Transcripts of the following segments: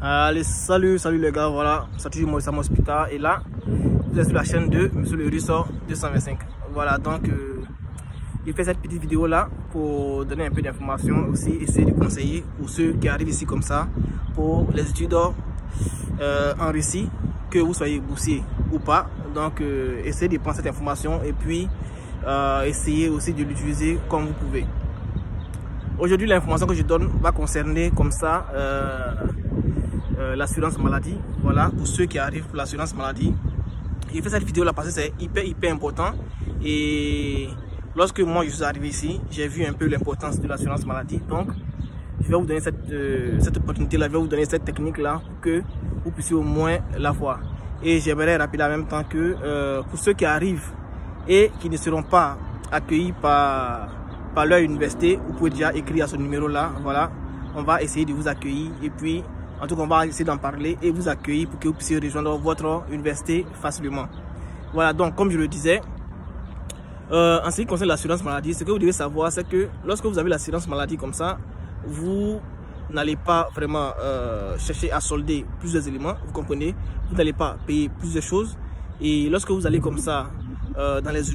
Allez, salut les gars, voilà, c'est toujours Maurice Hospital et là, vous êtes sur la chaîne de Monsieur le Russo 225. Voilà, donc, il fait cette petite vidéo là pour donner un peu d'informations aussi, essayer de conseiller pour ceux qui arrivent ici comme ça, pour les études en Russie, que vous soyez boursier ou pas. Donc, essayez de prendre cette information et puis essayez aussi de l'utiliser comme vous pouvez. Aujourd'hui, l'information que je donne va concerner comme ça l'assurance maladie. Voilà, pour ceux qui arrivent pour l'assurance maladie. J'ai fait cette vidéo là parce que c'est hyper important. Et lorsque moi je suis arrivé ici, j'ai vu un peu l'importance de l'assurance maladie. Donc, je vais vous donner cette opportunité là, je vais vous donner cette technique là pour que vous puissiez au moins la voir. Et j'aimerais rappeler en même temps que pour ceux qui arrivent et qui ne seront pas accueillis par leur université, vous pouvez déjà écrire à ce numéro là. Voilà, on va essayer de vous accueillir et puis en tout cas on va essayer d'en parler et vous accueillir pour que vous puissiez rejoindre votre université facilement. Voilà, donc comme je le disais, en ce qui concerne l'assurance maladie, ce que vous devez savoir, c'est que lorsque vous avez l'assurance maladie comme ça, vous n'allez pas vraiment chercher à solder plusieurs éléments, vous comprenez, vous n'allez pas payer plusieurs choses. Et lorsque vous allez comme ça dans les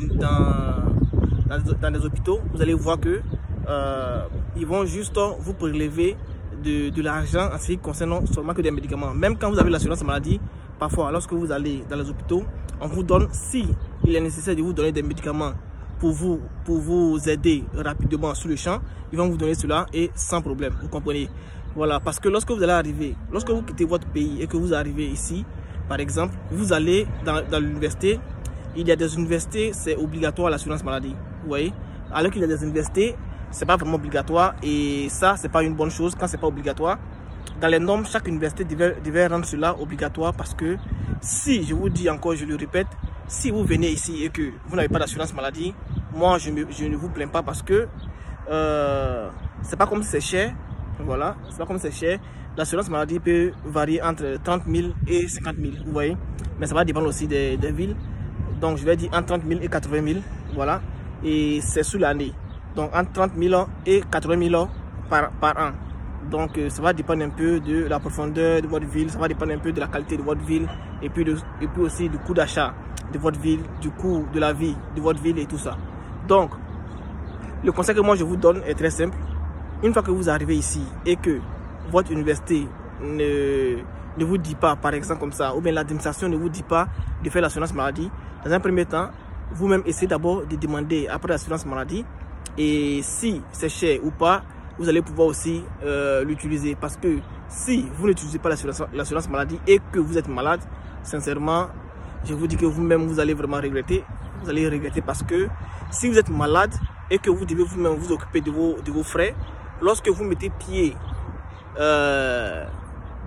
hôpitaux, vous allez voir que ils vont juste vous prélever de l'argent en ce qui concerne seulement que des médicaments. Même quand vous avez l'assurance maladie, parfois lorsque vous allez dans les hôpitaux, on vous donne, si il est nécessaire de vous donner des médicaments pour vous aider rapidement sur le champ, ils vont vous donner cela et sans problème, vous comprenez. Voilà, parce que lorsque vous allez arriver, lorsque vous quittez votre pays et que vous arrivez ici, par exemple, vous allez dans l'université. Il y a des universités, c'est obligatoire l'assurance maladie, vous voyez. Alors qu'il y a des universités, c'est pas vraiment obligatoire et ça, c'est pas une bonne chose quand c'est pas obligatoire. Dans les normes, chaque université devait rendre cela obligatoire parce que si, je vous dis encore, je le répète, si vous venez ici et que vous n'avez pas d'assurance maladie, moi, je ne vous plains pas parce que c'est pas comme si c'est cher, voilà, c'est pas comme si c'est cher. L'assurance maladie peut varier entre 30 000 et 50 000, vous voyez, mais ça va dépendre aussi des villes. Donc, je vais dire entre 30 000 et 80 000, voilà, et c'est sur l'année. Donc, entre 30 000 et 80 000 par an. Donc, ça va dépendre un peu de la profondeur de votre ville, ça va dépendre un peu de la qualité de votre ville, et puis aussi du coût d'achat de votre ville, du coût de la vie de votre ville et tout ça. Donc, le conseil que moi je vous donne est très simple. Une fois que vous arrivez ici et que votre université ne vous dit pas, par exemple comme ça, ou bien l'administration ne vous dit pas de faire l'assurance maladie, dans un premier temps, vous-même essayez d'abord de demander après l'assurance maladie. Et si c'est cher ou pas, vous allez pouvoir aussi l'utiliser. Parce que si vous n'utilisez pas l'assurance maladie et que vous êtes malade, sincèrement, je vous dis que vous-même, vous allez vraiment regretter. Vous allez regretter parce que si vous êtes malade et que vous devez vous-même vous occuper de vos frais, lorsque vous mettez pied dans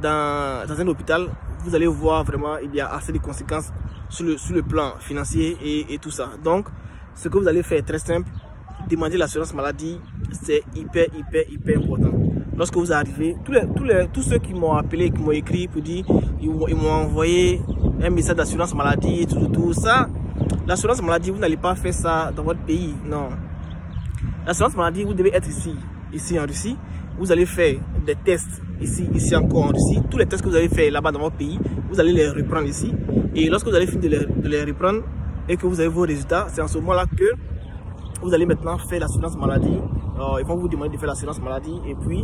un hôpital, vous allez voir vraiment il y a assez de conséquences sur le plan financier et tout ça. Donc, ce que vous allez faire est très simple. Demander l'assurance maladie, c'est hyper important. Lorsque vous arrivez, tous ceux qui m'ont appelé, qui m'ont écrit pour dire, ils m'ont envoyé un message d'assurance maladie et tout ça. L'assurance maladie, vous n'allez pas faire ça dans votre pays, non. L'assurance maladie, vous devez être ici en Russie. Vous allez faire des tests ici encore en Russie. Tous les tests que vous avez fait là-bas dans votre pays, vous allez les reprendre ici. Et lorsque vous allez finir de les reprendre et que vous avez vos résultats, c'est en ce moment-là que vous allez maintenant faire l'assurance maladie. Ils vont vous demander de faire l'assurance maladie et puis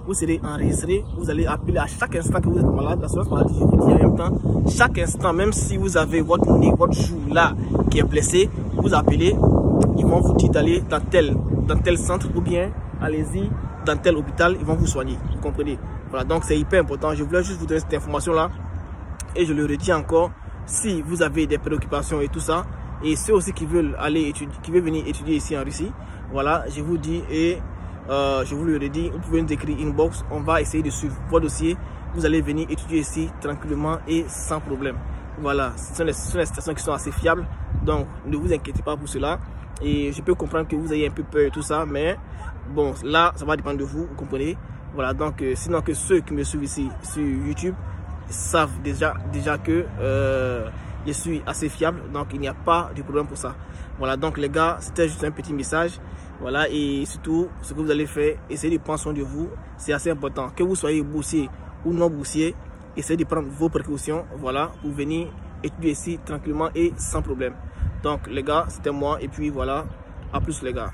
vous serez enregistré. Vous allez appeler à chaque instant que vous êtes malade. L'assurance maladie, je vous dis en même temps, chaque instant, même si vous avez votre nez, votre joue là qui est blessé, vous appelez. Ils vont vous dire d'aller dans tel centre ou bien allez-y dans tel hôpital, ils vont vous soigner. Vous comprenez? Voilà, donc c'est hyper important. Je voulais juste vous donner cette information là et je le redis encore. Si vous avez des préoccupations et tout ça, et ceux aussi qui veulent venir étudier ici en Russie, voilà, je vous dis et je vous le redis, vous pouvez nous écrire inbox, on va essayer de suivre votre dossier. Vous allez venir étudier ici tranquillement et sans problème. Voilà, ce sont les stations qui sont assez fiables, donc ne vous inquiétez pas pour cela. Et je peux comprendre que vous ayez un peu peur et tout ça, mais bon, là, ça va dépendre de vous, vous comprenez. Voilà, donc sinon que ceux qui me suivent ici sur YouTube savent déjà que je suis assez fiable, donc il n'y a pas de problème pour ça. Voilà, donc les gars, c'était juste un petit message. Voilà, et surtout, ce que vous allez faire, essayez de prendre soin de vous. C'est assez important. Que vous soyez boursier ou non boursier, essayez de prendre vos précautions. Voilà, pour venir étudier ici tranquillement et sans problème. Donc, les gars, c'était moi. Et puis voilà, à plus les gars.